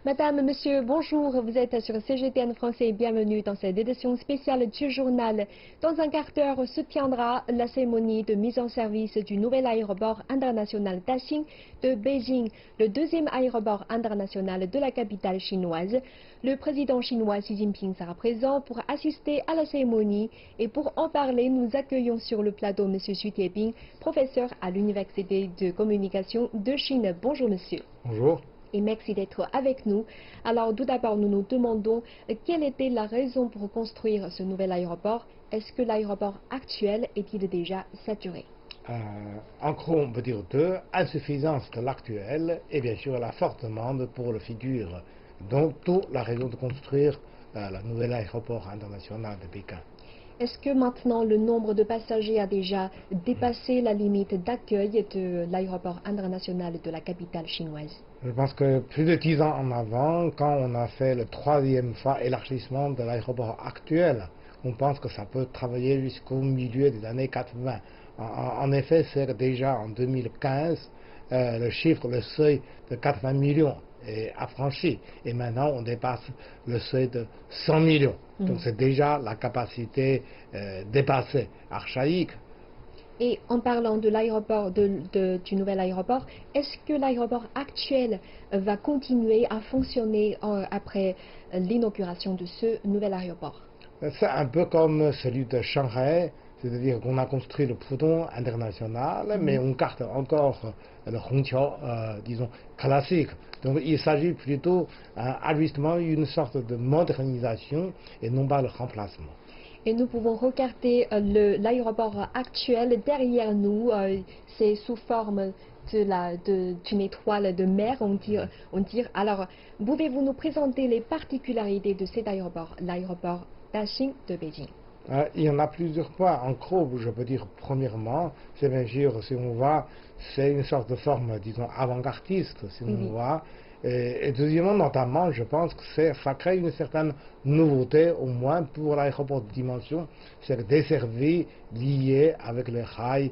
Madame, monsieur, bonjour. Vous êtes sur CGTN Français. Bienvenue dans cette édition spéciale du journal. Dans un quart d'heure se tiendra la cérémonie de mise en service du nouvel aéroport international Daxing de Beijing, le deuxième aéroport international de la capitale chinoise. Le président chinois Xi Jinping sera présent pour assister à la cérémonie et pour en parler, nous accueillons sur le plateau monsieur Xu Tieping, professeur à l'Université de communication de Chine. Bonjour monsieur. Bonjour. Et merci d'être avec nous. Alors tout d'abord, nous nous demandons quelle était la raison pour construire ce nouvel aéroport. Est-ce que l'aéroport actuel est-il déjà saturé? En gros, on peut dire deux, insuffisance de l'actuel et bien sûr la forte demande pour le futur. Donc, toute la raison de construire le nouvel aéroport international de Pékin. Est-ce que maintenant le nombre de passagers a déjà dépassé la limite d'accueil de l'aéroport international de la capitale chinoise? Je pense que plus de 10 ans en avant, quand on a fait le troisième fois élargissement de l'aéroport actuel, on pense que ça peut travailler jusqu'au milieu des années 80. En effet, c'est déjà en 2015, le seuil de 80 millions est affranchi. Et maintenant, on dépasse le seuil de 100 millions. Donc c'est déjà la capacité dépassée, archaïque. Et en parlant de l'aéroport, du nouvel aéroport, est-ce que l'aéroport actuel va continuer à fonctionner après l'inauguration de ce nouvel aéroport? C'est un peu comme celui de Shanghai, c'est-à-dire qu'on a construit le Pudong international, mais on garde encore le Hongqiao, disons, classique. Donc il s'agit plutôt d'un ajustement, une sorte de modernisation et non pas le remplacement. Et nous pouvons regarder l'aéroport actuel derrière nous. C'est sous forme d'une étoile de mer, on dit. Alors, pouvez-vous nous présenter les particularités de cet aéroport, l'aéroport Daxing de Beijing? Il y en a plusieurs points. En gros, je peux dire, premièrement, c'est bien sûr, si on voit, c'est une sorte de forme, disons, avant-gardiste, si on voit. Et deuxièmement, notamment, je pense que ça crée une certaine nouveauté, au moins pour l'aéroport de dimension, c'est desservi, lié avec les rails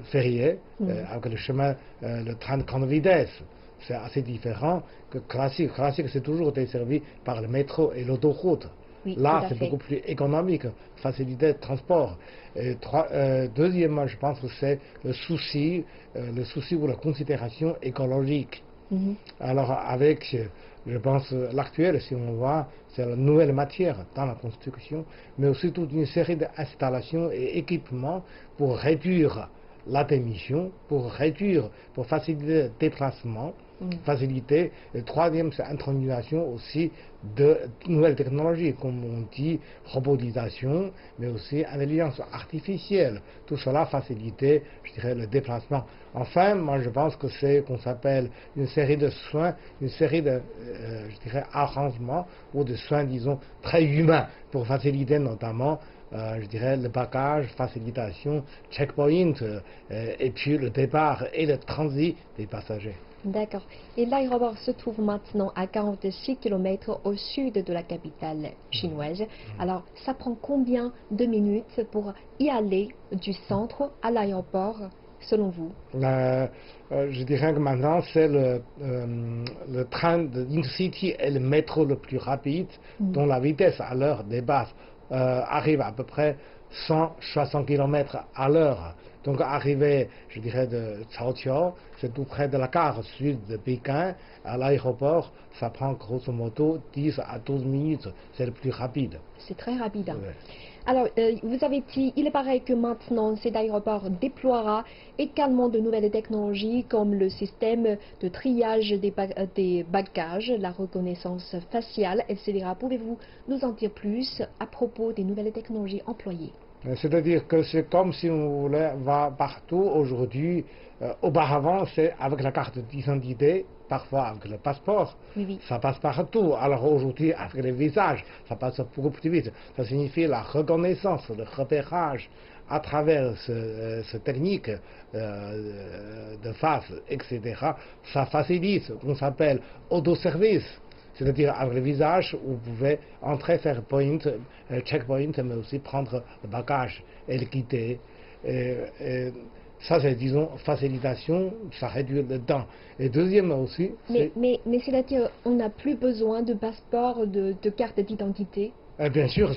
ferriers, avec le chemin, le train de grande vitesse. C'est assez différent que classique. Classique, c'est toujours desservi par le métro et l'autoroute. Oui, là, c'est beaucoup plus économique, facilité de transport. Et deuxièmement, je pense que c'est le souci ou la considération écologique. Alors, avec, je pense, l'actuel, si on voit, c'est la nouvelle matière dans la construction, mais aussi toute une série d'installations et équipements pour réduire la démission, pour faciliter le déplacement, faciliter. Et troisième, c'est l'intronisation aussi de nouvelles technologies, comme on dit, robotisation, mais aussi intelligence artificielle. Tout cela faciliter, je dirais, le déplacement. Enfin, moi je pense que c'est qu'on s'appelle une série de soins, une série de, je dirais, arrangements ou de soins, disons, très humains pour faciliter notamment je dirais le bagage, facilitation, checkpoint, et puis le départ et le transit des passagers. D'accord. Et l'aéroport se trouve maintenant à 46 km au sud de la capitale chinoise. Alors, ça prend combien de minutes pour y aller du centre à l'aéroport, selon vous? Je dirais que maintenant, c'est le train de Intercity et le métro le plus rapide, dont la vitesse à l'heure dépasse arrive à peu près 160 km à l'heure. Donc arriver, je dirais, de Caoqiao, c'est tout près de la gare sud de Pékin, à l'aéroport, ça prend grosso modo 10 à 12 minutes, c'est le plus rapide. C'est très rapide. Ouais. Alors, vous avez dit, il paraît que maintenant cet aéroport déploiera également de nouvelles technologies comme le système de triage des bagages, la reconnaissance faciale, etc. Pouvez-vous nous en dire plus à propos des nouvelles technologies employées? C'est-à-dire que c'est comme si on voulait va partout aujourd'hui. Auparavant, c'est avec la carte d'identité, parfois avec le passeport, ça passe partout. Alors aujourd'hui, avec les visages, ça passe beaucoup plus vite. Ça signifie la reconnaissance, le repérage à travers cette technique de face, etc. Ça facilite ce qu'on s'appelle autoservice. C'est-à-dire avec le visage, vous pouvez entrer, faire checkpoint, mais aussi prendre le bagage et le quitter. Ça, c'est, disons, facilitation, ça réduit le temps. Et deuxième aussi, mais c'est-à-dire, on n'a plus besoin de passeport, de carte d'identité? bien sûr,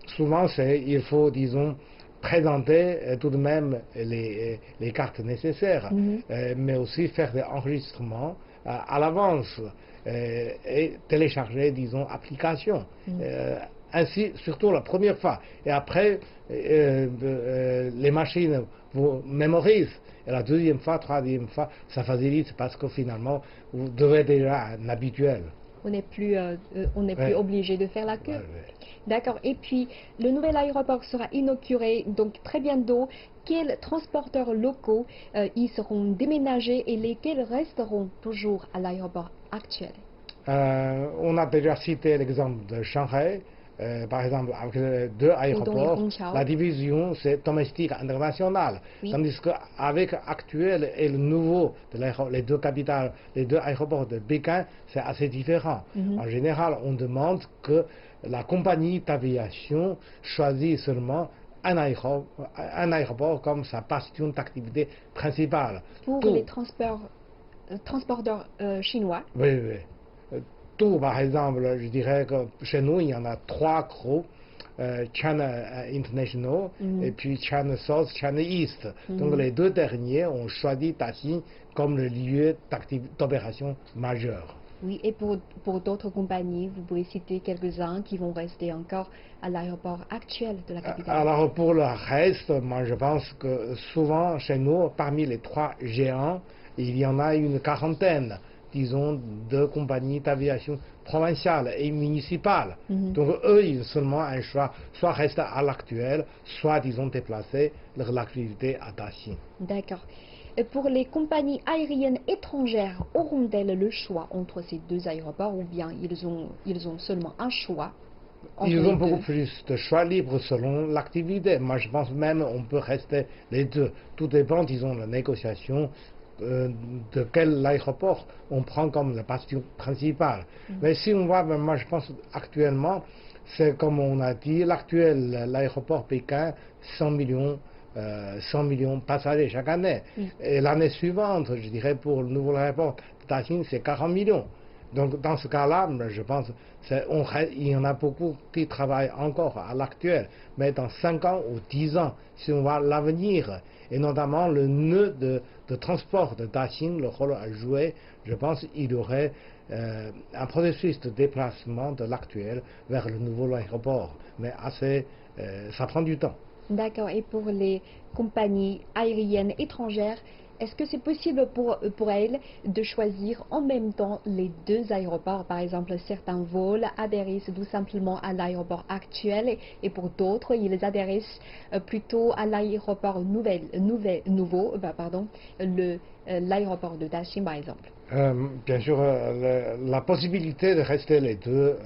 souvent, il faut, disons, présenter tout de même les cartes nécessaires, mais aussi faire des enregistrements à l'avance et télécharger, disons, applications. Ainsi, surtout la première fois. Et après, les machines vous mémorisent. Et la deuxième fois, troisième fois, ça facilite parce que finalement, vous devez déjà un habituel. On n'est plus, plus obligé de faire la queue. D'accord. Et puis, le nouvel aéroport sera inauguré donc très bientôt. Quels transporteurs locaux y seront déménagés et lesquels resteront toujours à l'aéroport actuel? On a déjà cité l'exemple de Shanghai. Par exemple, avec les deux aéroports, la division c'est domestique international. Tandis qu'avec actuel et le nouveau, les deux capitales, les deux aéroports de Pékin, c'est assez différent. En général, on demande que la compagnie d'aviation choisisse seulement un aéroport comme sa bastion d'activité principale. Pour les transporteurs chinois. Oui, oui. Tout, par exemple, je dirais que chez nous, il y en a trois gros, China International et puis China South, China East. Donc les deux derniers ont choisi Daxing comme le lieu d'opération majeur. Oui, et pour d'autres compagnies, vous pouvez citer quelques-uns qui vont rester encore à l'aéroport actuel de la capitale. Alors pour le reste, moi je pense que souvent chez nous, parmi les trois géants, il y en a une quarantaine, disons, de compagnies d'aviation provinciales et municipales. Donc eux, ils ont seulement un choix, soit rester à l'actuel, soit, disons, déplacer leur activité à Daxing. D'accord. Et pour les compagnies aériennes étrangères, auront-elles le choix entre ces deux aéroports ou bien ils ont seulement un choix? Ils ont beaucoup plus de choix libres selon l'activité. Moi, je pense même on peut rester les deux. Tout dépend, disons, de la négociation de quel aéroport on prend comme la bastion principale. Mais si on voit, moi, je pense actuellement, c'est comme on a dit, l'aéroport Pékin, 100 millions de passagers chaque année. Et l'année suivante, je dirais, pour le nouveau aéroport de Daxing, c'est 40 millions. Donc, dans ce cas-là, je pense il y en a beaucoup qui travaillent encore à l'actuel. Mais dans 5 ans ou 10 ans, si on voit l'avenir, et notamment le nœud de transport de Daxing, le rôle à jouer, je pense qu'il y aurait un processus de déplacement de l'actuel vers le nouveau aéroport. Mais ça prend du temps. D'accord. Et pour les compagnies aériennes étrangères, est-ce que c'est possible pour elles de choisir en même temps les deux aéroports? Par exemple, certains vols atterrissent tout simplement à l'aéroport actuel et pour d'autres, ils atterrissent plutôt à l'aéroport l'aéroport de Daxing par exemple. Bien sûr, la possibilité de rester les deux,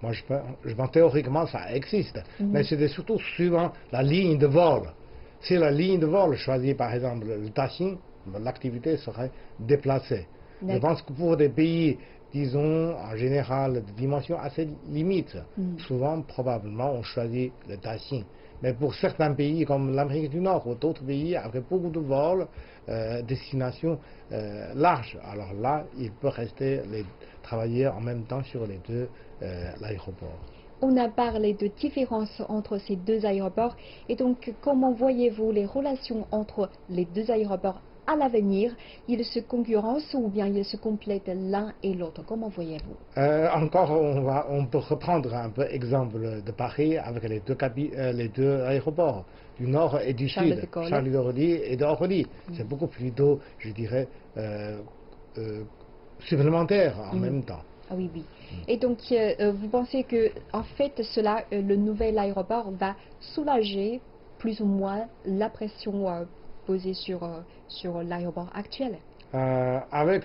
moi je pense théoriquement ça existe, mais c'est surtout suivant la ligne de vol. Si la ligne de vol choisit par exemple le Daxing, l'activité serait déplacée. Je pense que pour des pays, disons, en général, de dimension assez limite, souvent, probablement, on choisit le Daxing. Mais pour certains pays comme l'Amérique du Nord ou d'autres pays avec beaucoup de vols, destination large, alors là, il peut travailler en même temps sur les deux aéroports. On a parlé de différences entre ces deux aéroports et donc comment voyez-vous les relations entre les deux aéroports à l'avenir? Ils se concurrencent ou bien ils se complètent l'un et l'autre? Comment voyez-vous? Encore, on peut reprendre un peu l'exemple de Paris avec les deux aéroports du nord et du sud, Charles de Gaulle et d'Orly. C'est beaucoup plus tôt, je dirais, supplémentaire en même temps. Ah oui, oui. Et donc, vous pensez que, en fait, le nouvel aéroport va soulager plus ou moins la pression posée sur l'aéroport actuel? Avec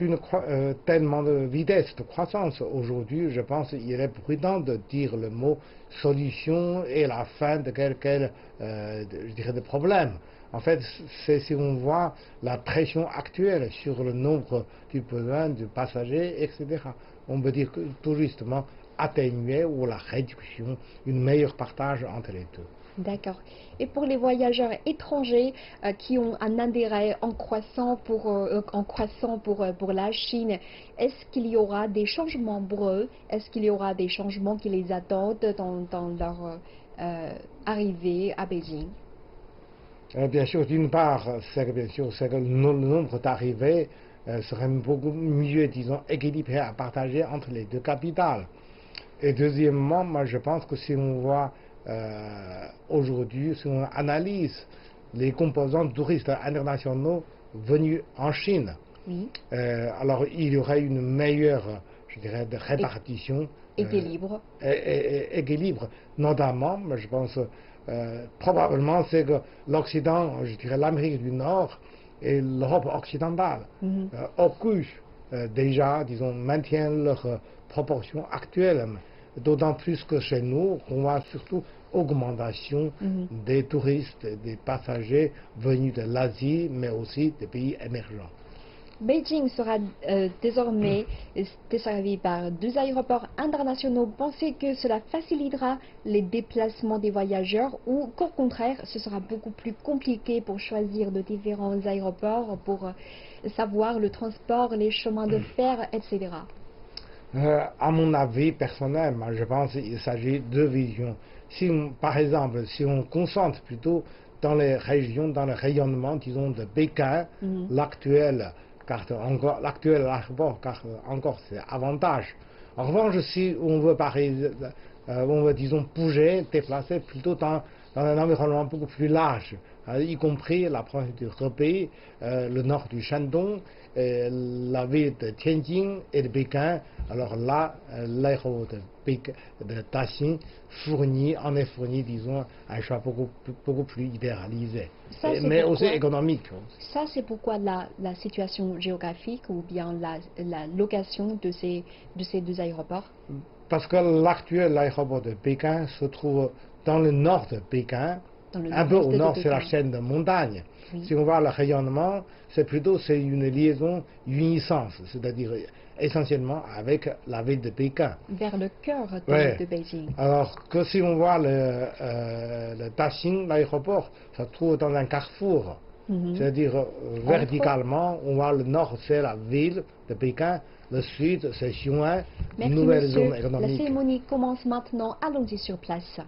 tellement de vitesse de croissance aujourd'hui, je pense qu'il est prudent de dire le mot solution et la fin de je dirais, de problème. En fait, si on voit la pression actuelle sur le nombre du besoin de passagers, etc., on peut dire que tout justement atténuer ou la réduction, une meilleure partage entre les deux. D'accord. Et pour les voyageurs étrangers qui ont un intérêt en croissant pour la Chine, est-ce qu'il y aura des changements pour eux? Est-ce qu'il y aura des changements qui les attendent dans leur arrivée à Beijing? Bien sûr, d'une part, c'est que, bien sûr, c'est que le nombre d'arrivées serait beaucoup mieux, disons, équilibré à partager entre les deux capitales. Et deuxièmement, moi je pense que si on voit aujourd'hui, si on analyse les composants touristes internationaux venus en Chine, Oui. Alors il y aurait une meilleure, je dirais, de répartition. Équilibre. Équilibre. Notamment, je pense, probablement, c'est que l'Occident, je dirais l'Amérique du Nord et l'Europe occidentale occupent déjà, disons, maintiennent leur proportion actuelle. D'autant plus que chez nous, on voit surtout augmentation des touristes, des passagers venus de l'Asie, mais aussi des pays émergents. Beijing sera désormais desservi par 2 aéroports internationaux. Pensez que cela facilitera les déplacements des voyageurs ou qu'au contraire, ce sera beaucoup plus compliqué pour choisir de différents aéroports, pour savoir le transport, les chemins de fer, etc. À mon avis personnel, je pense qu'il s'agit de deux visions. Si, par exemple, si on concentre plutôt dans les régions, dans le rayonnement, disons, de Pékin, l'actuel aéroport, car encore c'est avantage. En revanche, si on veut, disons, bouger, déplacer plutôt dans un environnement beaucoup plus large, y compris la province du Hebei, le nord du Shandong, la ville de Tianjin et de Pékin, alors là, l'aéroport de Daxing fournit, disons, un choix beaucoup plus idéalisé, mais aussi économique. Ça, c'est pourquoi la situation géographique ou bien la location de ces 2 aéroports? Parce que l'actuel aéroport de Pékin se trouve dans le nord de Pékin, un peu au nord, c'est la chaîne de montagnes. Oui. Si on voit le rayonnement, c'est une liaison unissance, c'est-à-dire essentiellement avec la ville de Pékin. Vers le cœur de Beijing. Alors que si on voit le Daxing, l'aéroport, ça se trouve dans un carrefour. C'est-à-dire verticalement, on voit le nord, c'est la ville de Pékin, le sud, c'est Xi'an, une nouvelle zone économique. La cérémonie commence maintenant. Allons-y sur place.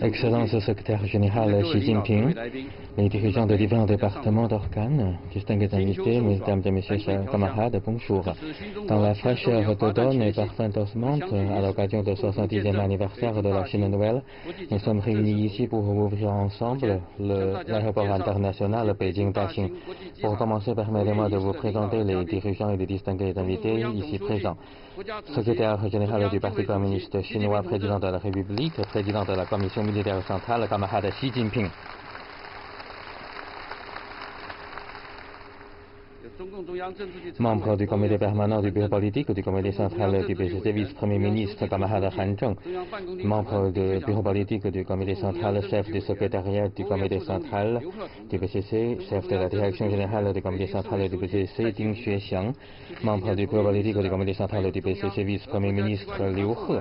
Excellence secrétaire général Xi Jinping, les dirigeants de divers départements d'organes, distingués invités, mesdames et messieurs, chers camarades, bonjour. Dans la fraîcheur d'automne et parfum d'osmonde, à l'occasion du 70e anniversaire de la Chine nouvelle, nous sommes réunis ici pour ouvrir ensemble l'aéroport international Beijing-Daxing. Pour commencer, permettez-moi de vous présenter les dirigeants et les distingués invités ici présents. Secrétaire général du Parti communiste chinois, président de la République, président de la Commission militaire centrale, camarade Xi Jinping. Membre du comité permanent du bureau politique du comité central du BCC, vice-premier ministre camarade Han Zheng, membre du bureau politique du comité central, chef du secrétariat du comité central du BCC, chef de la direction générale du comité central du BCC, Ding Xuexiang, membre du bureau politique du comité central du BCC, vice-premier ministre Liu He,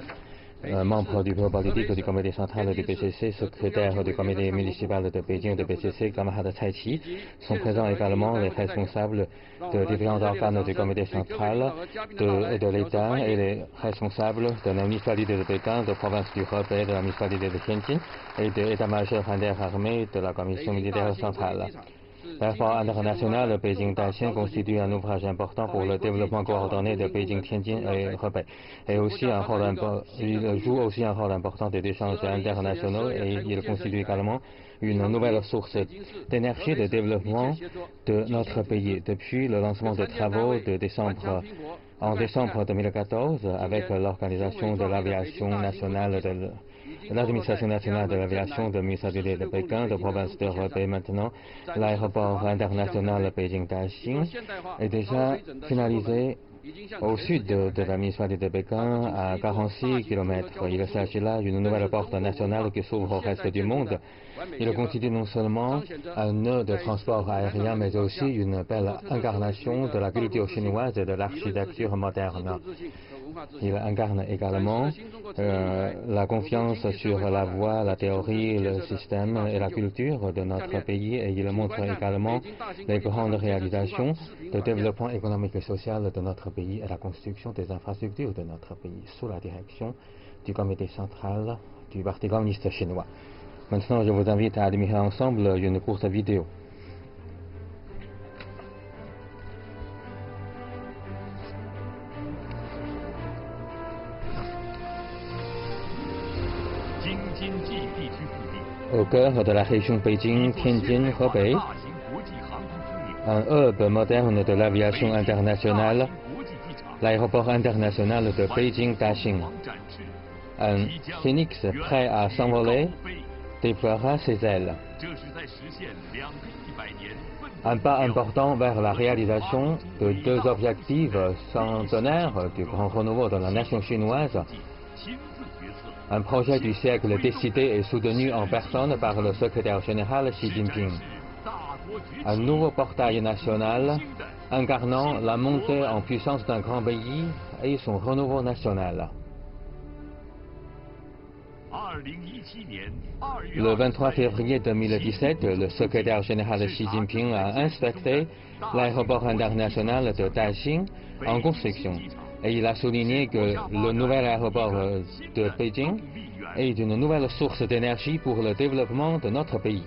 membre du bureau politique du comité central du BCC, secrétaire du comité municipal de Pékin de BCC, camarade Cai Qi, sont présents également les responsables de différents organes du comité central de l'État et les responsables de la municipalité de Pékin, de province du Hebei, de la municipalité de Tianjin et de l'état-major interarmé de la commission militaire centrale. L'aéroport international Beijing-Daxing constitue un ouvrage important pour le développement coordonné de Beijing, Tianjin et Hebei. Il joue aussi un rôle important des échanges internationaux et il constitue également une nouvelle source d'énergie de développement de notre pays. Depuis le lancement des travaux en décembre 2014, avec l'organisation de l'aviation nationale de l'administration nationale de l'aviation de municipalité de Pékin, de province de Hebei, maintenant, l'aéroport international Beijing-Daxing est déjà finalisé au sud de la municipalité de Pékin, à 46 km. Il s'agit là d'une nouvelle porte nationale qui s'ouvre au reste du monde. Il constitue non seulement un nœud de transport aérien, mais aussi une belle incarnation de la culture chinoise et de l'architecture moderne. Il incarne également la confiance sur la voie, la théorie, le système et la culture de notre pays et il montre également les grandes réalisations de développement économique et social de notre pays et la construction des infrastructures de notre pays sous la direction du comité central du Parti communiste chinois. Maintenant, je vous invite à admirer ensemble une courte vidéo. Au cœur de la région Beijing, Tianjin, Hebei, un hub moderne de l'aviation internationale, l'aéroport international de Beijing-Daxing. Un phénix prêt à s'envoler déploiera ses ailes. Un pas important vers la réalisation de deux objectifs centenaires du grand renouveau de la nation chinoise. Un projet du siècle décidé et soutenu en personne par le secrétaire général Xi Jinping. Un nouveau portail national incarnant la montée en puissance d'un grand pays et son renouveau national. Le 23 février 2017, le secrétaire général Xi Jinping a inspecté l'aéroport international de Daxing en construction. Et il a souligné que le nouvel aéroport de Beijing est une nouvelle source d'énergie pour le développement de notre pays.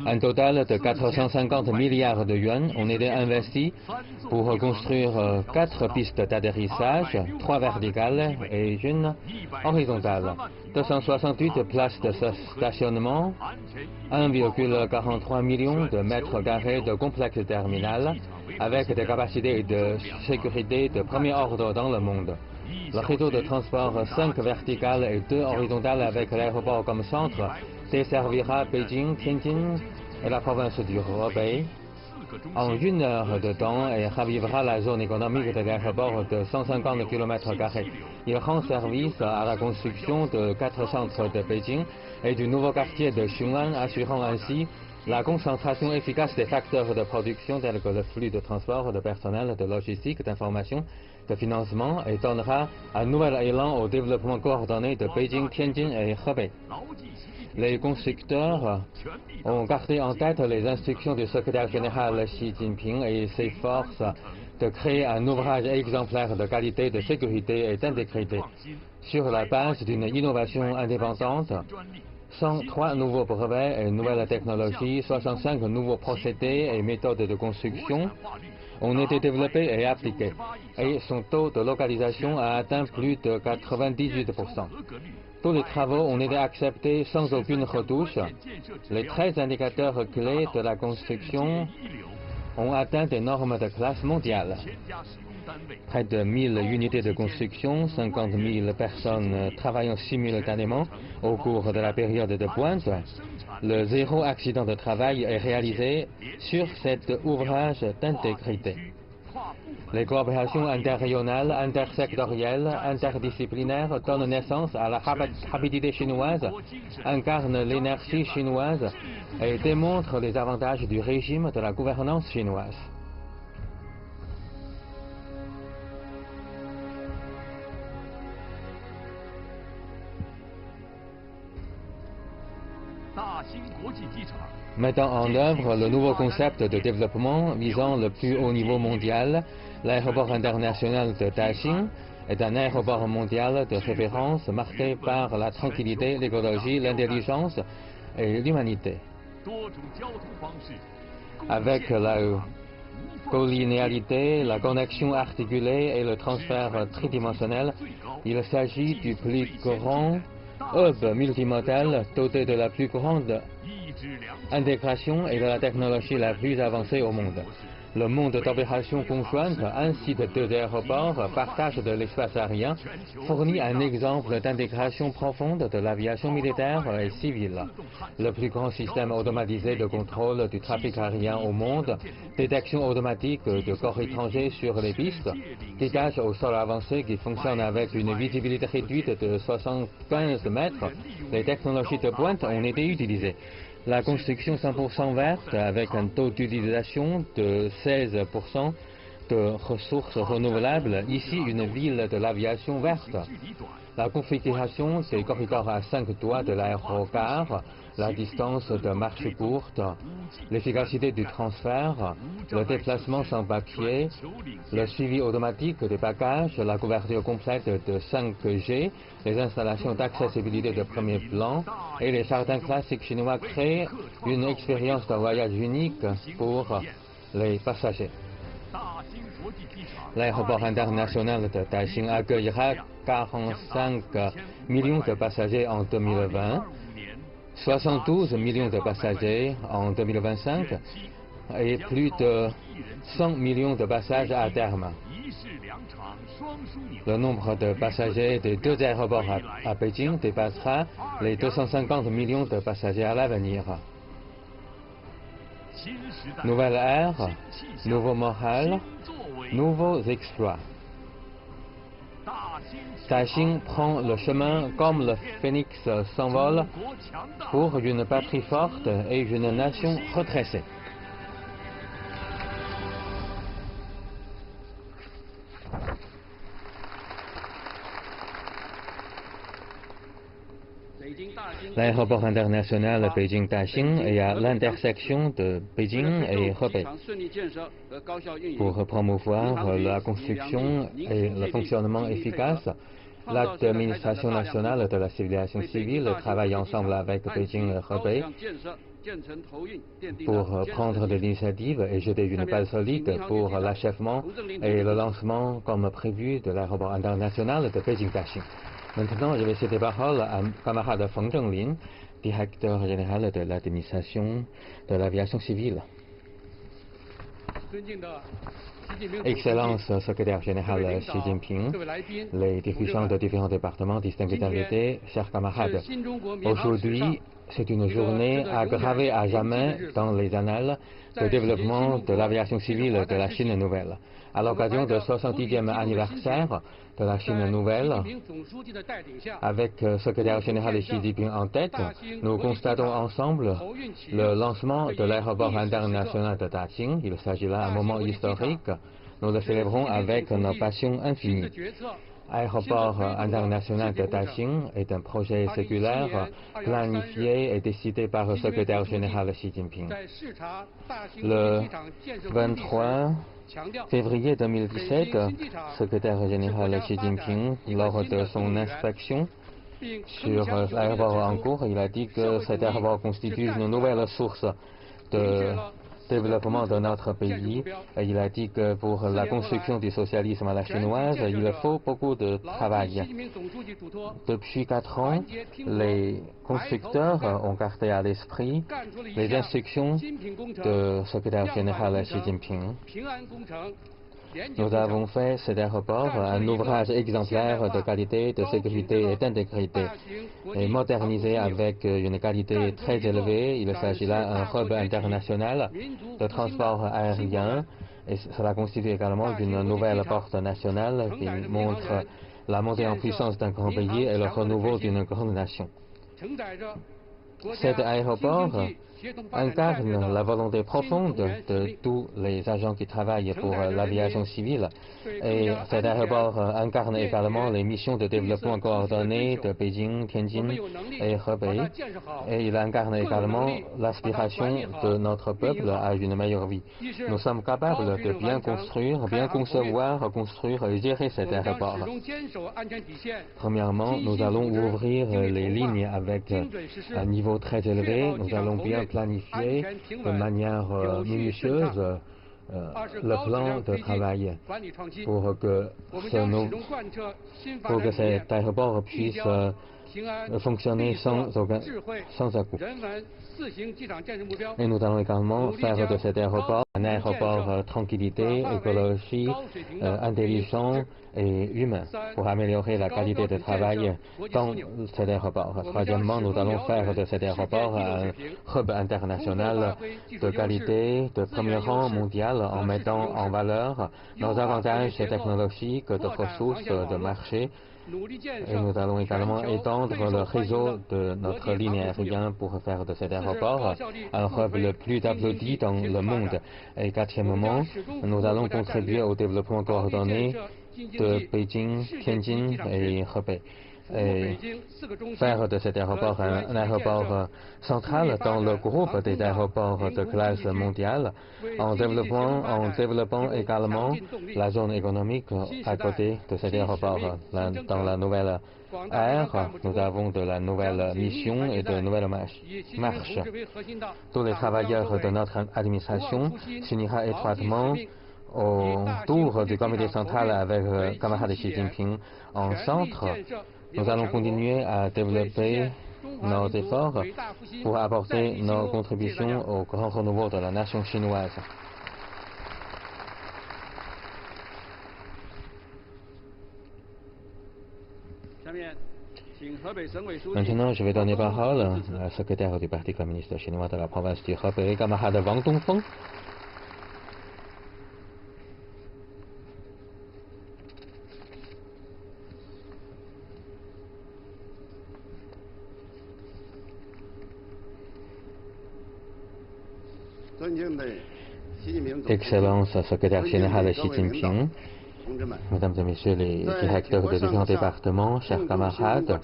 Un total de 450 milliards de yuan ont été investis pour construire 4 pistes d'atterrissage, 3 verticales et une horizontale, 268 places de stationnement, 1,43 million de mètres carrés de complexe terminal, avec des capacités de sécurité de premier ordre dans le monde. Le réseau de transport 5 verticales et 2 horizontales avec l'aéroport comme centre desservira Beijing, Tianjin et la province du Hebei en 1 heure de temps et ravivera la zone économique de l'aéroport de 150 km². Il rend service à la construction de 4 centres de Beijing et du nouveau quartier de Xiong'an, assurant ainsi la concentration efficace des facteurs de production tels que le flux de transport, de personnel, de logistique, d'information, de financement et donnera un nouvel élan au développement coordonné de Beijing, Tianjin et Hebei. Les constructeurs ont gardé en tête les instructions du secrétaire général Xi Jinping et s'efforcent de créer un ouvrage exemplaire de qualité, de sécurité et d'intégrité sur la base d'une innovation indépendante. 103 nouveaux brevets et nouvelles technologies, 65 nouveaux procédés et méthodes de construction ont été développés et appliqués, et son taux de localisation a atteint plus de 98%. Tous les travaux ont été acceptés sans aucune retouche. Les 13 indicateurs clés de la construction ont atteint des normes de classe mondiale. Près de 1000 unités de construction, 50 000 personnes travaillant simultanément au cours de la période de pointe. Le zéro accident de travail est réalisé sur cet ouvrage d'intégrité. Les coopérations interrégionales, intersectorielles, interdisciplinaires donnent naissance à la rapidité chinoise, incarnent l'énergie chinoise et démontrent les avantages du régime de la gouvernance chinoise. Mettant en œuvre le nouveau concept de développement visant le plus haut niveau mondial, l'aéroport international de Daxing est un aéroport mondial de référence marqué par la tranquillité, l'écologie, l'intelligence et l'humanité. Avec la collinéarité, la connexion articulée et le transfert tridimensionnel, il s'agit du plus grand hub multimodal doté de la plus grande intégration et de la technologie la plus avancée au monde. Le monde d'opération conjointe ainsi de deux aéroports partage de l'espace aérien fournit un exemple d'intégration profonde de l'aviation militaire et civile. Le plus grand système automatisé de contrôle du trafic aérien au monde, détection automatique de corps étrangers sur les pistes, guidage au sol avancé qui fonctionne avec une visibilité réduite de 75 mètres, les technologies de pointe ont été utilisées. La construction 100% verte avec un taux d'utilisation de 16% de ressources renouvelables, ici une ville de l'aviation verte. La configuration des corridors à 5 toits de l'aérogare, la distance de marche courte, l'efficacité du transfert, le déplacement sans papier, le suivi automatique des bagages, la couverture complète de 5G, les installations d'accessibilité de premier plan et les jardins classiques chinois créent une expérience de voyage unique pour les passagers. L'aéroport international de Daxing accueillera 45 millions de passagers en 2020, 72 millions de passagers en 2025 et plus de 100 millions de passages à terme. Le nombre de passagers des deux aéroports à Pékin dépassera les 250 millions de passagers à l'avenir. Nouvelle ère, nouveau moral, nouveaux exploits. Daxing prend le chemin comme le phénix s'envole pour une patrie forte et une nation redressée. L'aéroport international Beijing-Daxing est à l'intersection de Beijing et Hebei. Pour promouvoir la construction et le fonctionnement efficace, l'administration nationale de la civilisation civile travaille ensemble avec Beijing et Hebei pour prendre des initiatives et jeter une base solide pour l'achèvement et le lancement comme prévu de l'aéroport international de Beijing-Daxing. Maintenant, je vais céder la parole à camarade Feng Zhenglin, directeur général de l'administration de l'aviation civile. Excellence secrétaire général Xi Jinping, les dirigeants de différents départements, distingués invités, chers camarades, aujourd'hui, c'est une journée à graver à jamais dans les annales de développement de l'aviation civile de la Chine nouvelle. À l'occasion du 70e anniversaire de la Chine nouvelle, avec le secrétaire général Xi Jinping en tête, nous constatons ensemble le lancement de l'aéroport international de Daxing. Il s'agit là d'un moment historique. Nous le célébrons avec nos passions infinies. L'aéroport international de Daxing est un projet séculaire planifié et décidé par le secrétaire général Xi Jinping. Le 23 février 2017, secrétaire général Xi Jinping, lors de son inspection sur l'aéroport en cours, il a dit que cet aéroport constitue une nouvelle source de développement de notre pays. Et il a dit que pour la construction du socialisme à la chinoise, il faut beaucoup de travail. Depuis 4 ans, les constructeurs ont gardé à l'esprit les instructions du secrétaire général Xi Jinping. Nous avons fait cet aéroport un ouvrage exemplaire de qualité, de sécurité et d'intégrité, et modernisé avec une qualité très élevée. Il s'agit là d'un hub international de transport aérien, et cela constitue également d'une nouvelle porte nationale qui montre la montée en puissance d'un grand pays et le renouveau d'une grande nation. Cet aéroport incarne la volonté profonde de tous les agents qui travaillent pour l'aviation civile. Et cet aéroport incarne également les missions de développement coordonné de Beijing, Tianjin et Hebei. Et il incarne également l'aspiration de notre peuple à une meilleure vie. Nous sommes capables de bien construire, bien concevoir, construire et gérer cet aéroport. Premièrement, nous allons ouvrir les lignes avec un niveau très élevé. Nous allons bien planifier de manière minutieuse le plan de travail pour que cet aéroport puisse fonctionner sans à-coups. Et nous allons également faire de cet aéroport un aéroport tranquillité, écologie, intelligent et humain pour améliorer la qualité de travail dans cet aéroport. Troisièmement, nous allons faire de cet aéroport un hub international de qualité de premier rang mondial en mettant en valeur nos avantages technologiques, de ressources, de marché. Et nous allons également étendre le réseau de notre ligne aérienne pour faire de cet aéroport un hub le plus applaudi dans le monde. Et quatrièmement, nous allons contribuer au développement coordonné de Beijing, Tianjin et Hebei. Et faire de cet aéroport un aéroport central dans le groupe des aéroports de classe mondiale, en développant également la zone économique à côté de cet aéroport. Dans la nouvelle ère, nous avons de la nouvelle mission et de nouvelles marches. Tous les travailleurs de notre administration s'uniront étroitement autour du comité central avec le camarade Xi Jinping en centre. Nous allons continuer à développer nos efforts pour apporter nos contributions au grand renouveau de la nation chinoise. Maintenant, je vais donner parole à la secrétaire du Parti communiste chinois de la province du Hebei, camarade Wang Dongfeng. Excellence secrétaire générale Xi Jinping, Mesdames et Messieurs les directeurs des différents départements, chers camarades,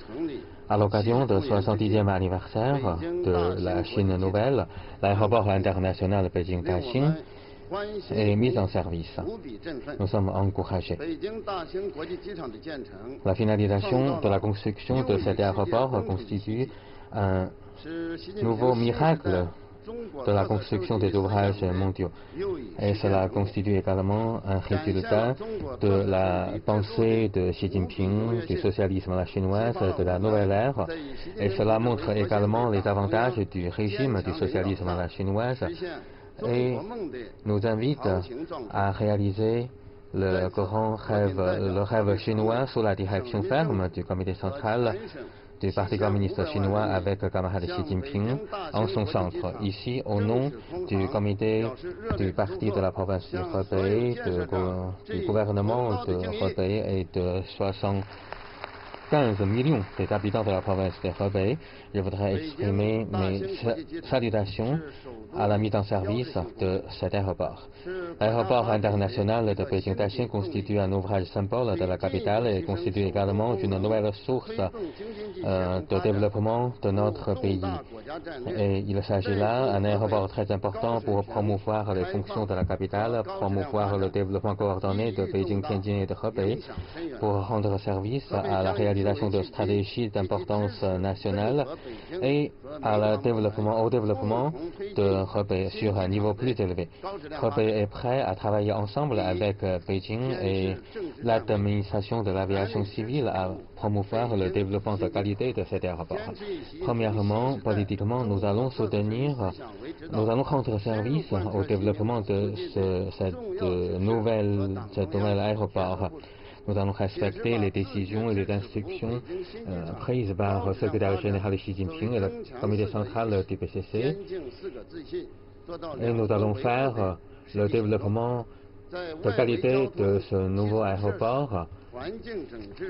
à l'occasion du 70e anniversaire de la Chine nouvelle, l'aéroport international Beijing-Daxing est mis en service. Nous sommes encouragés. La finalisation de la construction de cet aéroport constitue un nouveau miracle de la construction des ouvrages mondiaux. Et cela constitue également un résultat de la pensée de Xi Jinping, du socialisme à la chinoise, de la nouvelle ère. Et cela montre également les avantages du régime du socialisme à la chinoise et nous invite à réaliser le grand rêve, le rêve chinois sous la direction ferme du comité central du Parti communiste chinois avec le camarade Xi Jinping en son centre. Ici, au nom du comité du parti de la province du Hebei, du gouvernement de Hebei et de 75 millions des habitants de la province de Hebei, je voudrais exprimer mes salutations à la mise en service de cet aéroport. L'aéroport international de Beijing-Daxing constitue un ouvrage symbole de la capitale et constitue également une nouvelle source de développement de notre pays. Et il s'agit là d'un aéroport très important pour promouvoir les fonctions de la capitale, promouvoir le développement coordonné de Beijing, Tianjin et de Hebei, pour rendre service à la réalisation de stratégies d'importance nationale et au développement de Hebei sur un niveau plus élevé. Hebei est prêt à travailler ensemble avec Beijing et l'administration de l'aviation civile à promouvoir le développement de qualité de cet aéroport. Premièrement, politiquement, nous allons rendre service au développement de cet nouvel aéroport. Nous allons respecter les décisions et les instructions prises par le secrétaire général Xi Jinping et le comité central du PCC. Et nous allons faire le développement de qualité de ce nouveau aéroport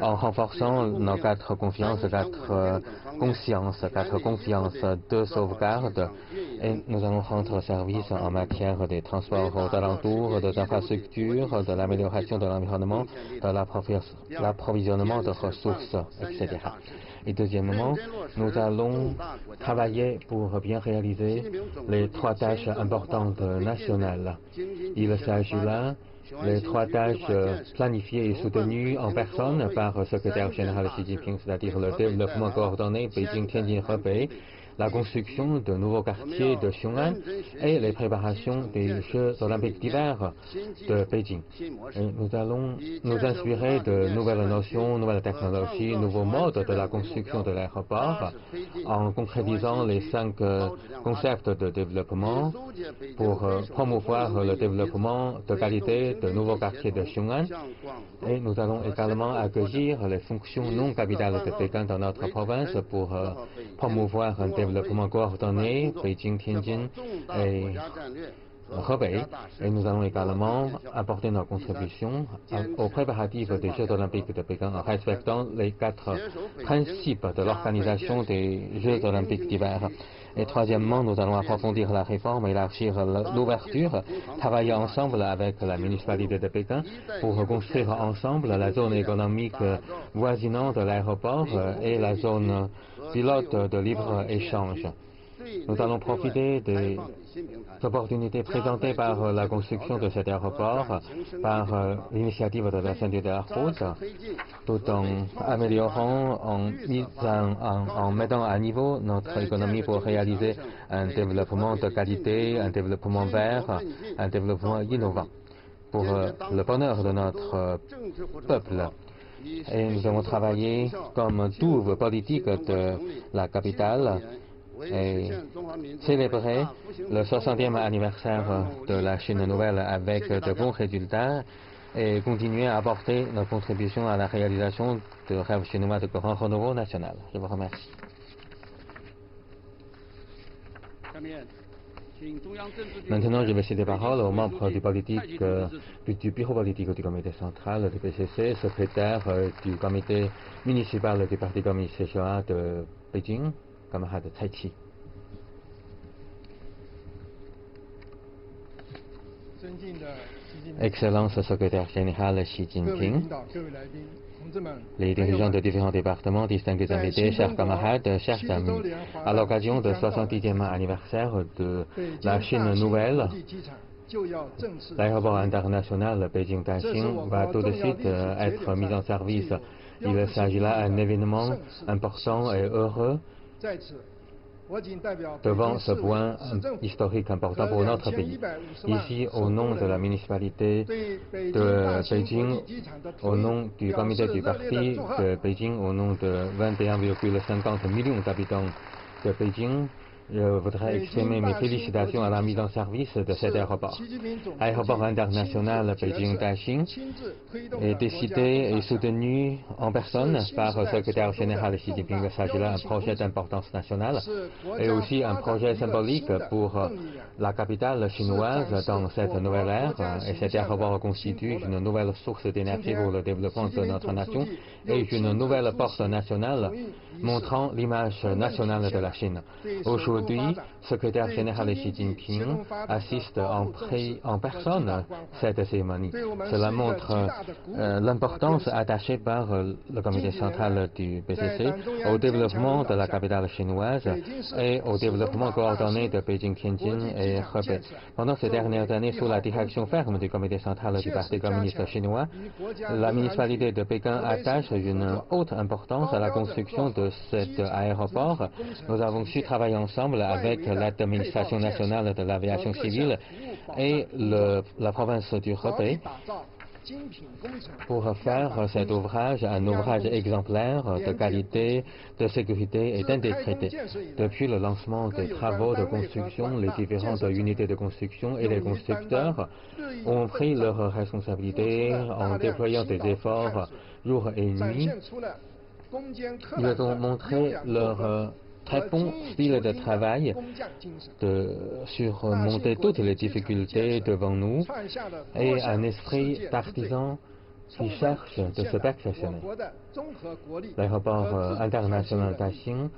en renforçant nos quatre confiances de sauvegarde. Et nous allons rendre service en matière des transports aux alentours, des infrastructures, de l'amélioration de l'environnement, de l'approvisionnement de ressources, etc. Et deuxièmement, nous allons travailler pour bien réaliser les trois tâches importantes nationales. Il s'agit là les trois tâches planifiées et soutenues en personne par le secrétaire général Xi Jinping, c'est-à-dire le développement coordonné Beijing-Tianjin-Hebei, la construction de nouveaux quartiers de Xiong'an et les préparations des Jeux olympiques d'hiver de Beijing. Et nous allons nous inspirer de nouvelles notions, nouvelles technologies, nouveaux modes de la construction de l'aéroport en concrétisant les 5 concepts de développement pour promouvoir le développement de qualité de nouveaux quartiers de Xiong'an. Et nous allons également accueillir les fonctions non capitales de Pékin dans notre province pour promouvoir un développement coordonné, Beijing, Tianjin et Hebei. Et nous allons également apporter nos contributions aux préparatifs des Jeux olympiques de Pékin en respectant les 4 principes de l'organisation des Jeux olympiques d'hiver. Et troisièmement, nous allons approfondir la réforme, élargir l'ouverture, travailler ensemble avec la municipalité de Pékin pour construire ensemble la zone économique voisinante de l'aéroport et la zone pilote de libre-échange. Nous allons profiter des opportunités présentées par la construction de cet aéroport, par l'initiative de la ceinture de la route, tout en améliorant, en mettant à niveau notre économie pour réaliser un développement de qualité, un développement vert, un développement innovant pour le bonheur de notre peuple. Et nous avons travaillé comme douve politique de la capitale et célébrer le 60e anniversaire de la Chine nouvelle avec de bons résultats et continuer à apporter notre contribution à la réalisation de rêves chinois de grand renouveau national. Je vous remercie. Maintenant, je vais céder la parole aux membres du bureau politique du comité central du PCC, secrétaire du comité municipal du Parti communiste CCA de Beijing, camarade Cai Qi. Excellence secrétaire général Xi Jinping, les dirigeants de différents départements, distingués invités, chers camarades, chers amis, à l'occasion du 70e anniversaire de la Chine nouvelle, l'aéroport international Beijing-Daxing va tout de suite être mis en service. Il s'agit là d'un événement important et heureux devant ce point historique important pour notre pays. Ici, au nom de la municipalité de Beijing, au nom du comité du parti de Beijing, au nom de 21,50 millions d'habitants de Beijing, je voudrais exprimer mes félicitations à la mise en service de cet aéroport. L'aéroport international Beijing-Daxing est décidé et soutenu en personne par le secrétaire général Xi Jinping. Il s'agit là d'un projet d'importance nationale et aussi un projet symbolique pour la capitale chinoise dans cette nouvelle ère. Et cet aéroport constitue une nouvelle source d'énergie pour le développement de notre nation et une nouvelle porte nationale montrant l'image nationale de la Chine. Aujourd'hui, le secrétaire général Xi Jinping assiste en personne à cette cérémonie. Cela montre l'importance attachée par le comité central du PCC au développement de la capitale chinoise et au développement coordonné de Beijing, Tianjin et Hebei. Pendant ces dernières années, sous la direction ferme du comité central du Parti communiste chinois, la municipalité de Pékin attache une haute importance à la construction de cet aéroport. Nous avons su travailler ensemble avec l'administration nationale de l'aviation civile et la province du Hebei pour faire cet ouvrage un ouvrage exemplaire de qualité, de sécurité et d'intégrité. Depuis le lancement des travaux de construction, les différentes unités de construction et les constructeurs ont pris leurs responsabilités en déployant des efforts jour et nuit. Ils ont montré leur très bon style de travail, de surmonter toutes les difficultés devant nous et un esprit d'artisan qui cherche de se perfectionner. L'aéroport international d'Axing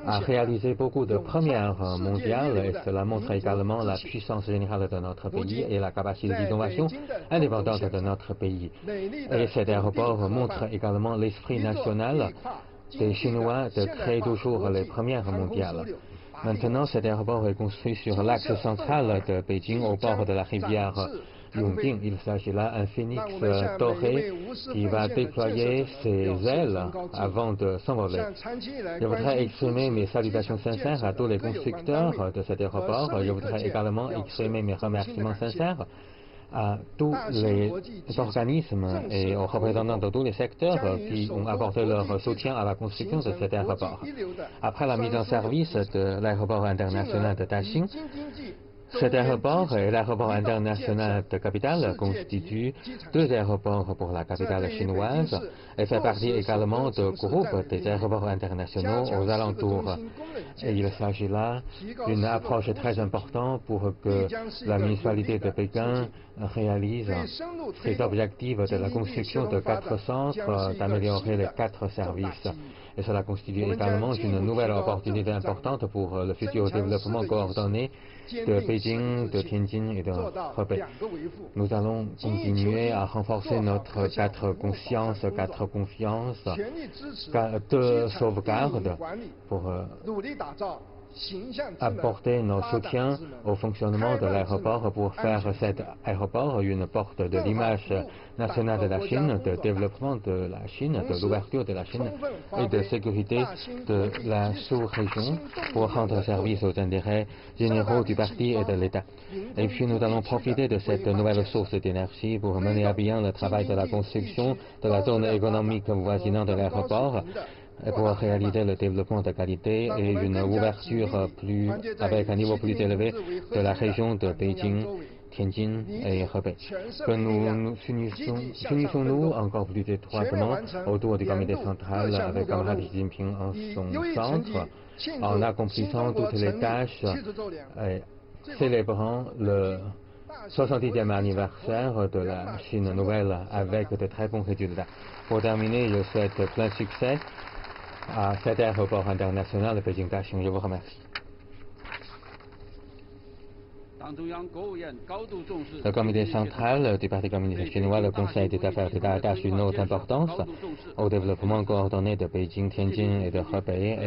a réalisé beaucoup de premières mondiales et cela montre également la puissance générale de notre pays et la capacité d'innovation indépendante de notre pays. Et cet aéroport montre également l'esprit national des Chinois de créer toujours les premières mondiales. Maintenant, cet aéroport est construit sur l'axe central de Pékin au bord de la rivière Yongbing. Il s'agit là d'un phénix doré qui va déployer ses ailes avant de s'envoler. Je voudrais exprimer mes salutations sincères à tous les constructeurs de cet aéroport. Je voudrais également exprimer mes remerciements sincères à tous les organismes et aux représentants de tous les secteurs qui ont apporté leur soutien à la construction de cet aéroport. Après la mise en service de l'aéroport international de Daxing, cet aéroport et l'aéroport international de capitale constituent deux aéroports pour la capitale chinoise et fait partie également du groupe des aéroports internationaux aux alentours. Et il s'agit là d'une approche très importante pour que la municipalité de Pékin réalise ses objectifs de la construction de 4 centres, d'améliorer les 4 services. Et cela constitue également une nouvelle opportunité importante pour le futur développement coordonné de Pékin, de Tianjin et de Hebei. Nous allons continuer à renforcer notre 4 consciences, 4 confiances, 2 sauvegardes pour apporter nos soutiens au fonctionnement de l'aéroport pour faire cet aéroport une porte de l'image nationale de la Chine, de développement de la Chine, de l'ouverture de la Chine et de sécurité de la sous-région pour rendre service aux intérêts généraux du parti et de l'État. Et puis nous allons profiter de cette nouvelle source d'énergie pour mener à bien le travail de la construction de la zone économique voisinante de l'aéroport pour réaliser le développement de qualité et une ouverture avec un niveau plus élevé de la région de Pékin, Tianjin et Hebei. Que nous unissons-nous encore plus étroitement autour du comité central avec camarade Xi Jinping en son centre, en accomplissant toutes les tâches et célébrant le 70e anniversaire de la Chine nouvelle avec de très bons résultats. Pour terminer, je souhaite plein succès à cet aéroport international de Pékin-Daxing. Je vous remercie. Le comité central du Parti communiste chinois, le Conseil des affaires d'État attache une haute importance au développement coordonné de Pékin, Tianjin et de Hebei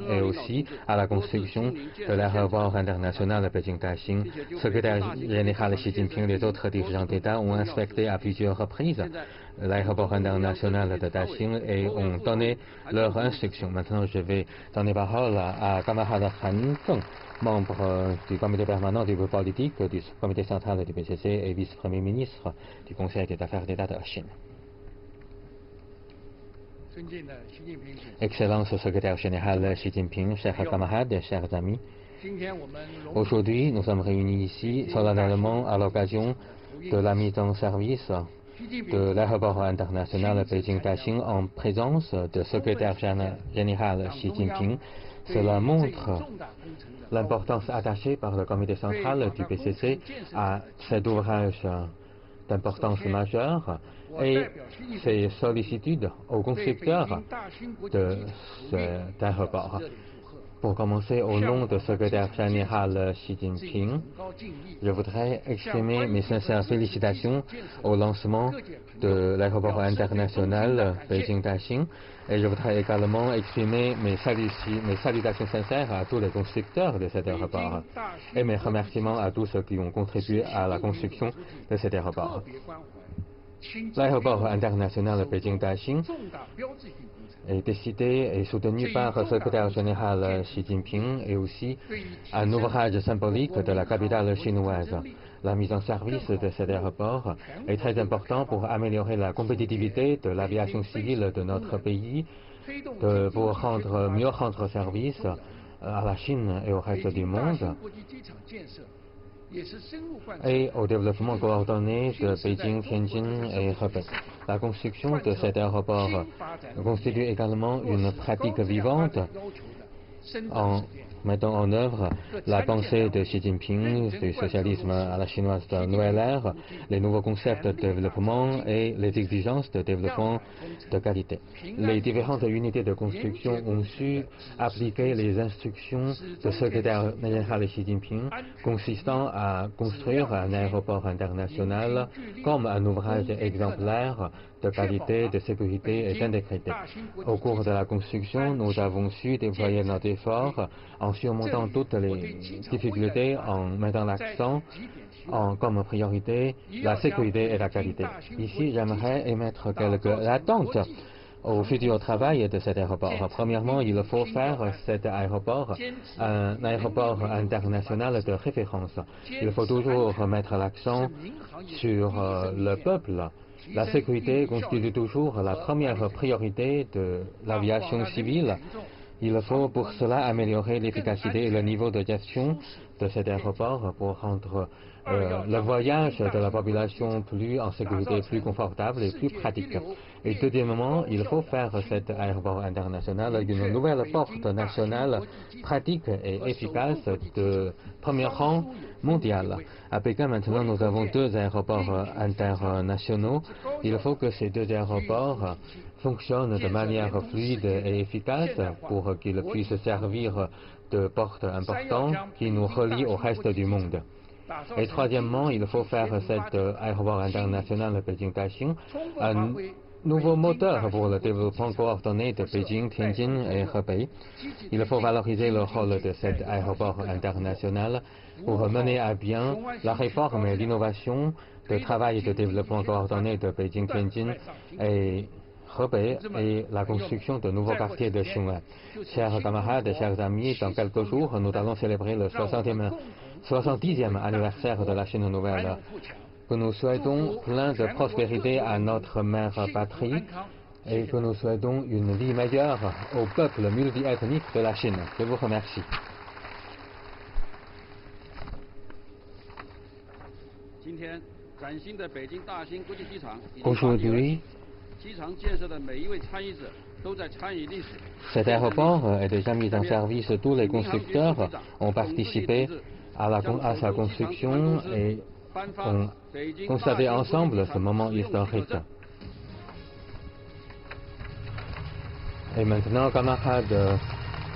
et aussi à la construction de l'aéroport international de Pékin-Daxing. Le secrétaire général Xi Jinping et les autres dirigeants d'État ont inspecté à plusieurs reprises l'aéroport international de Daxing et ont donné leurs instructions. Maintenant, je vais donner parole à camarade Han Zheng, membre du comité permanent du groupe politique du comité central du PCC et vice-premier ministre du Conseil des affaires d'État de la Chine. Excellence secrétaire général Xi Jinping, chers camarades et chers amis, aujourd'hui nous sommes réunis ici solennellement à l'occasion de la mise en service de l'aéroport international Pékin-Daxing en présence du secrétaire général Xi Jinping. Cela montre l'importance attachée par le comité central du PCC à cet ouvrage d'importance majeure et ses sollicitudes aux constructeurs de cet aéroport. Pour commencer, au nom du secrétaire général Xi Jinping, je voudrais exprimer mes sincères félicitations au lancement de l'aéroport international Pékin-Daxing et je voudrais également exprimer mes salutations sincères à tous les constructeurs de cet aéroport et mes remerciements à tous ceux qui ont contribué à la construction de cet aéroport. L'aéroport international Pékin-Daxing est décidé et soutenu par le secrétaire général Xi Jinping et aussi un ouvrage symbolique de la capitale chinoise. La mise en service de cet aéroport est très importante pour améliorer la compétitivité de l'aviation civile de notre pays, pour mieux rendre service à la Chine et au reste du monde, et au développement coordonné de Beijing, Tianjin et Hebei. La construction de cet aéroport constitue également une pratique vivante en mettant en œuvre la pensée de Xi Jinping du socialisme à la chinoise de la nouvelle ère, les nouveaux concepts de développement et les exigences de développement de qualité. Les différentes unités de construction ont su appliquer les instructions du secrétaire général Xi Jinping consistant à construire un aéroport international comme un ouvrage exemplaire de qualité, de sécurité et d'intégrité. Au cours de la construction, nous avons su déployer notre effort en surmontant toutes les difficultés, en mettant l'accent comme priorité la sécurité et la qualité. Ici, j'aimerais émettre quelques attentes au futur travail de cet aéroport. Premièrement, il faut faire cet aéroport un aéroport international de référence. Il faut toujours mettre l'accent sur le peuple. La sécurité constitue toujours la première priorité de l'aviation civile. Il faut pour cela améliorer l'efficacité et le niveau de gestion de cet aéroport pour rendre le voyage de la population plus en sécurité, plus confortable et plus pratique. Et deuxièmement, il faut faire cet aéroport international une nouvelle porte nationale pratique et efficace de premier rang mondial. À Pékin, maintenant, nous avons 2 aéroports internationaux. Il faut que ces 2 aéroports fonctionnent de manière fluide et efficace pour qu'ils puissent servir de porte importante qui nous relie au reste du monde. Et troisièmement, il faut faire cet aéroport international Beijing-Daxing un nouveau moteur pour le développement coordonné de Beijing, Tianjin et Hebei. Il faut valoriser le rôle de cet aéroport international pour mener à bien la réforme et l'innovation de travail et de développement coordonné de Beijing, Tianjin et Hebei et la construction de nouveaux quartiers de Chinois. Chers camarades, chers amis, dans quelques jours, nous allons célébrer le 70e anniversaire de la Chine nouvelle. Que nous souhaitons plein de prospérité à notre mère patrie et que nous souhaitons une vie meilleure au peuple multiethnique de la Chine. Je vous remercie. Aujourd'hui, cet aéroport est déjà mis en service. Tous les constructeurs ont participé à sa construction et ont constaté ensemble ce moment historique. Et maintenant, camarade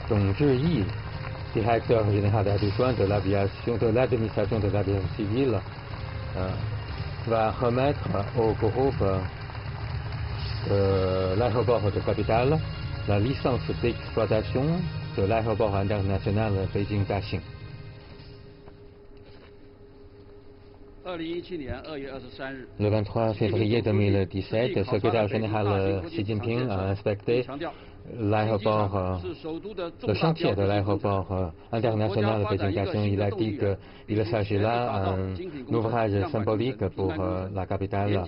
Dong Zhiyi, directeur général adjoint de l'administration de l'aviation civile, va remettre au groupe de l'aéroport de capitale la licence d'exploitation de l'aéroport international Beijing-Daxing. Le 23 février 2017, le secrétaire général Xi Jinping a inspecté l'aéroport, le chantier de l'aéroport international Beijing-Daxing. Il a dit qu'il s'agit là d'un ouvrage symbolique pour la capitale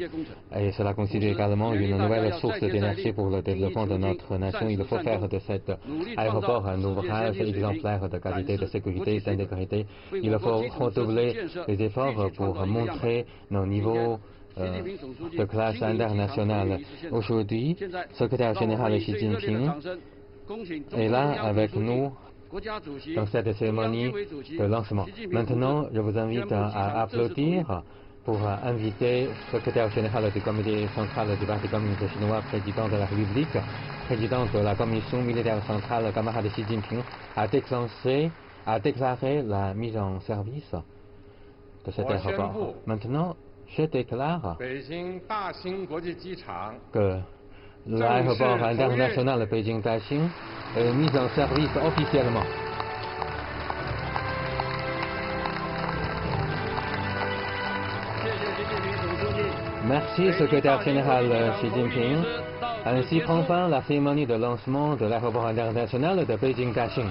et cela constitue également une nouvelle source d'énergie pour le développement de notre nation. Il faut faire de cet aéroport un ouvrage exemplaire de qualité, de sécurité et d'intégrité. Il faut redoubler les efforts pour montrer nos niveaux de classe internationale. Aujourd'hui, le secrétaire général Xi Jinping est là avec nous dans cette cérémonie de lancement. Maintenant, je vous invite à applaudir pour inviter le secrétaire général du comité central du Parti communiste chinois, président de la République, président de la commission militaire centrale, camarade Xi Jinping, à déclarer la mise en service de cet aéroport. Maintenant, je déclare que l'aéroport international Beijing-Daxing est mis en service officiellement. Merci, secrétaire général Xi Jinping. Ainsi prend fin la cérémonie de lancement de l'aéroport international de Beijing-Daxing.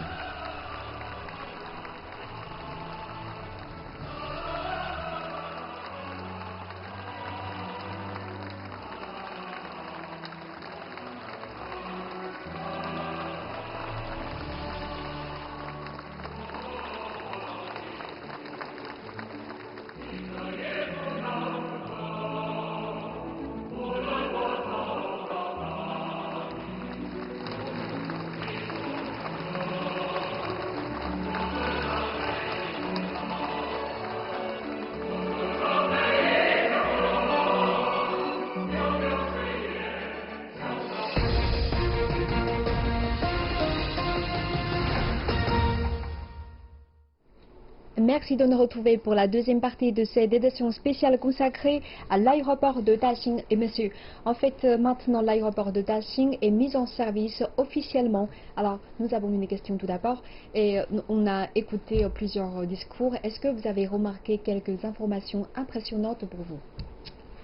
Merci de nous retrouver pour la deuxième partie de cette édition spéciale consacrée à l'aéroport de Daxing. Et monsieur, en fait, maintenant l'aéroport de Daxing est mis en service officiellement. Alors, nous avons une question tout d'abord et on a écouté plusieurs discours. Est-ce que vous avez remarqué quelques informations impressionnantes pour vous?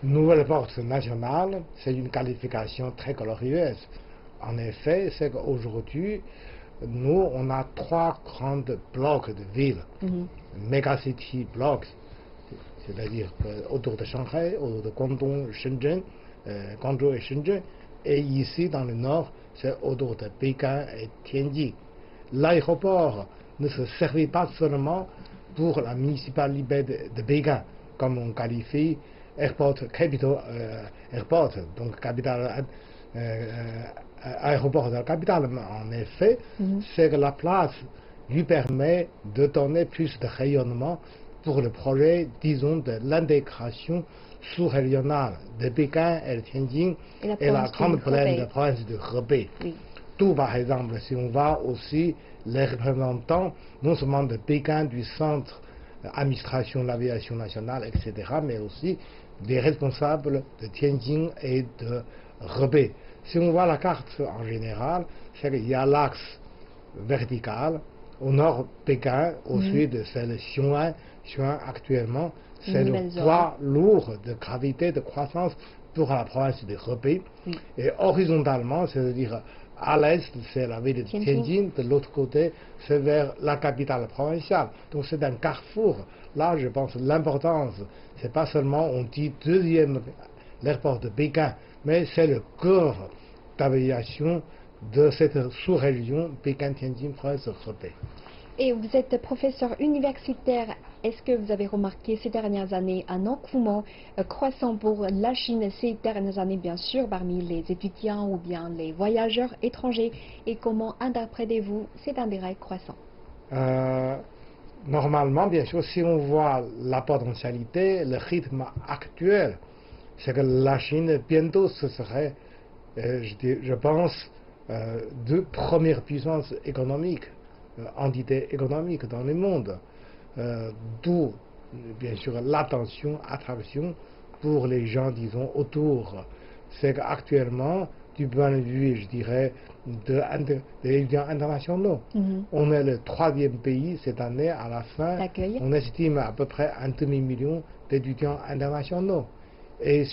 Nouvelle porte nationale, c'est une qualification très glorieuse. En effet, c'est qu'aujourd'hui, nous, on a 3 grands blocs de villes. Megacity blocks, c'est-à-dire autour de Shanghai, autour de Guangdong, Shenzhen, Guangzhou et Shenzhen, et ici dans le nord, c'est autour de Pékin et Tianjin. L'aéroport ne se servit pas seulement pour la municipalité de Pékin, comme on qualifie Airport Capital Airport, donc aéroport de la capitale. En effet, c'est que la place lui permet de donner plus de rayonnement pour le projet, disons, de l'intégration sous-régionale de Pékin et de Tianjin et la grande plaine de province de Hebei. Oui. Tout, par exemple, si on va aussi les représentants, non seulement de Pékin, du centre administration de l'aviation nationale, etc., mais aussi des responsables de Tianjin et de Hebei. Si on voit la carte en général, c'est qu'il y a l'axe vertical. Au nord, Pékin, au sud, c'est le Xiong'an. Xiong'an, actuellement, c'est le poids lourd de gravité, de croissance pour la province de Hebei. Et horizontalement, c'est-à-dire à l'est, c'est la ville de Tianjin, de l'autre côté, c'est vers la capitale provinciale. Donc c'est un carrefour. Là, je pense l'importance, c'est pas seulement, on dit deuxième l'aéroport de Pékin, mais c'est le cœur d'aviation de cette sous-région Pékin-Tianjin, province de Hebei. Et vous êtes professeur universitaire. Est-ce que vous avez remarqué ces dernières années un engouement croissant pour la Chine ces dernières années, bien sûr, parmi les étudiants ou bien les voyageurs étrangers? Et comment interprétez-vous cet intérêt croissant? Normalement, bien sûr, si on voit la potentialité, le rythme actuel, c'est que la Chine, bientôt, ce serait, je pense, deux premières puissances économiques, entités économiques dans le monde. D'où, bien sûr, l'attention, attraction pour les gens, disons, autour. C'est qu'actuellement, du point de vue, je dirais, des étudiants internationaux, on est le 3e pays cette année, à la fin, on estime à peu près 1 demi-million d'étudiants internationaux. Et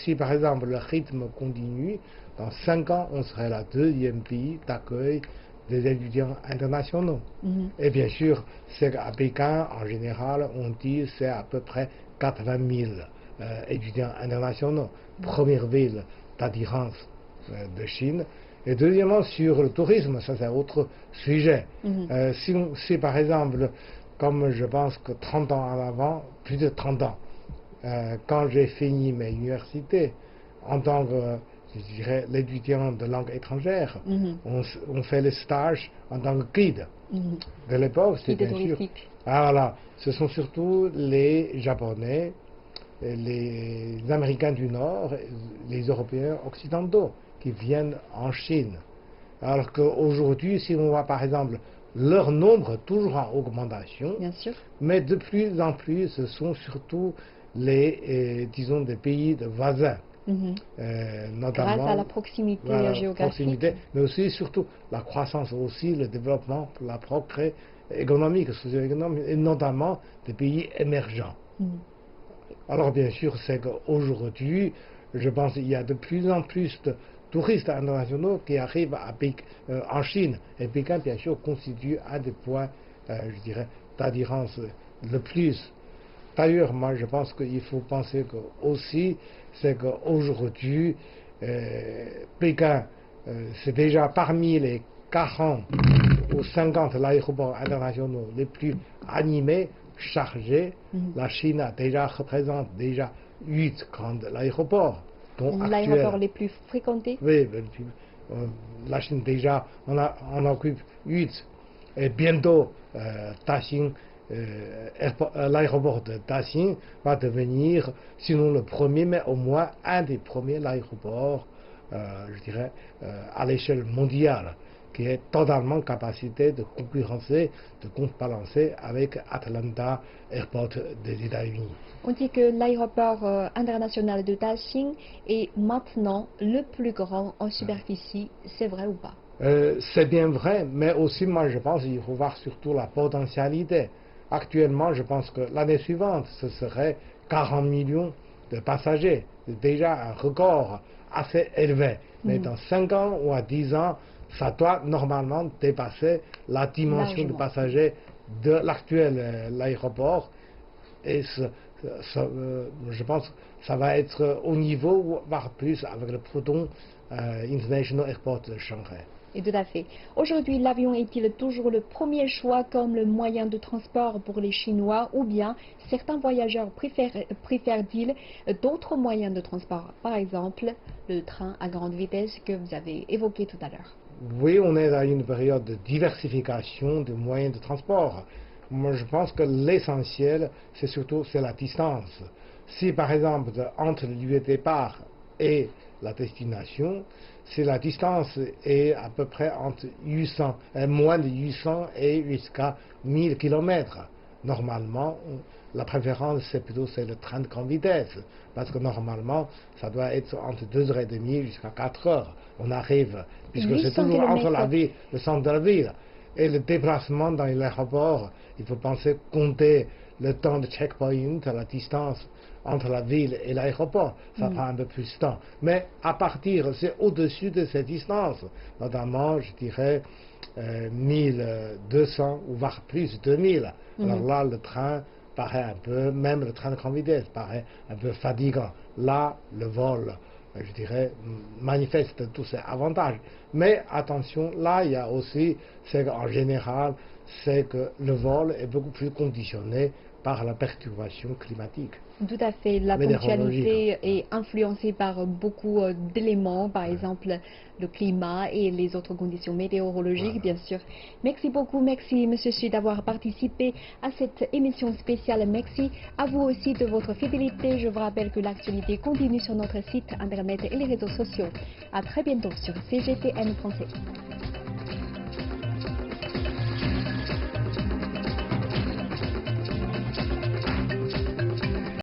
si, par exemple, le rythme continue, dans 5 ans, on serait le 2e pays d'accueil des étudiants internationaux. Et bien sûr, c'est qu'à Pékin, en général, on dit c'est à peu près 80 000 étudiants internationaux. Première ville d'attirance de Chine. Et deuxièmement, sur le tourisme, ça c'est autre sujet. Si par exemple, comme je pense que 30 ans en avant, plus de 30 ans, quand j'ai fini mes universités, en tant que, je dirais, l'étudiant de langue étrangère, on fait le stage en tant que guide. De l'époque, c'était bien sûr. Ah, voilà, ce sont surtout les Japonais, les Américains du Nord, les Européens occidentaux qui viennent en Chine. Alors qu'aujourd'hui, si on voit par exemple leur nombre toujours en augmentation, mais de plus en plus, ce sont surtout les, disons, des pays de voisins. Notamment, grâce à la proximité géographique. Mais aussi, surtout, la croissance aussi, le développement, la progrès économique, socio-économique, et notamment des pays émergents. Alors bien sûr, c'est qu'aujourd'hui, je pense qu'il y a de plus en plus de touristes internationaux qui arrivent en Chine. Et Pékin, bien sûr, constitue un des points, je dirais, d'attirance le plus. D'ailleurs, moi, je pense qu'il faut penser que aussi, c'est qu'aujourd'hui, Pékin, c'est déjà parmi les 40 ou 50 aéroports internationaux les plus animés, chargés. La Chine représente déjà 8 grands aéroports. L'aéroport les plus fréquentés? Oui, la Chine déjà on occupe 8. Et bientôt, Daxing, l'aéroport de Daxing va devenir, sinon le premier, mais au moins un des premiers aéroports, je dirais, à l'échelle mondiale, qui est totalement capacité de concurrencer, de contrebalancer avec Atlanta Airport des États-Unis. On dit que l'aéroport international de Daxing est maintenant le plus grand en superficie. C'est vrai ou pas? C'est bien vrai, mais aussi moi je pense qu'il faut voir surtout la potentialité. Actuellement, je pense que l'année suivante, ce serait 40 millions de passagers. C'est déjà un record assez élevé. Mais dans 5 ans ou à 10 ans, ça doit normalement dépasser la dimension de passagers de l'actuel aéroport. Et je pense que ça va être au niveau, voire plus, avec le Pudong International Airport de Shanghai. Et tout à fait. Aujourd'hui, l'avion est-il toujours le premier choix comme le moyen de transport pour les Chinois ou bien certains voyageurs préfèrent-ils d'autres moyens de transport? Par exemple, le train à grande vitesse que vous avez évoqué tout à l'heure. Oui, on est dans une période de diversification des moyens de transport. Moi, je pense que l'essentiel, c'est la distance. Si, par exemple, entre le lieu de départ et la destination, si la distance est à peu près entre moins de 800 et jusqu'à 1000 km, normalement, la préférence, c'est le train de grande vitesse. Parce que normalement, ça doit être entre 2h30 jusqu'à 4h. On arrive, puisque c'est toujours entre la ville, le centre de la ville. Et le déplacement dans l'aéroport, il faut compter le temps de checkpoint, la distance entre la ville et l'aéroport, ça prend un peu plus de temps. Mais à partir, c'est au-dessus de cette distance, notamment, je dirais, 1200 ou voire plus, 2000. Alors là, le train paraît un peu, même le train de grande vitesse paraît un peu fatigant. Là, le vol, je dirais, manifeste tous ses avantages. Mais attention, là, il y a aussi, c'est qu'en général, c'est que le vol est beaucoup plus conditionné par la perturbation climatique. Tout à fait. La ponctualité est influencée par beaucoup d'éléments, par exemple le climat et les autres conditions météorologiques, bien sûr. Merci beaucoup, merci Monsieur Xu d'avoir participé à cette émission spéciale. Merci à vous aussi de votre fidélité. Je vous rappelle que l'actualité continue sur notre site internet et les réseaux sociaux. À très bientôt sur CGTN Français.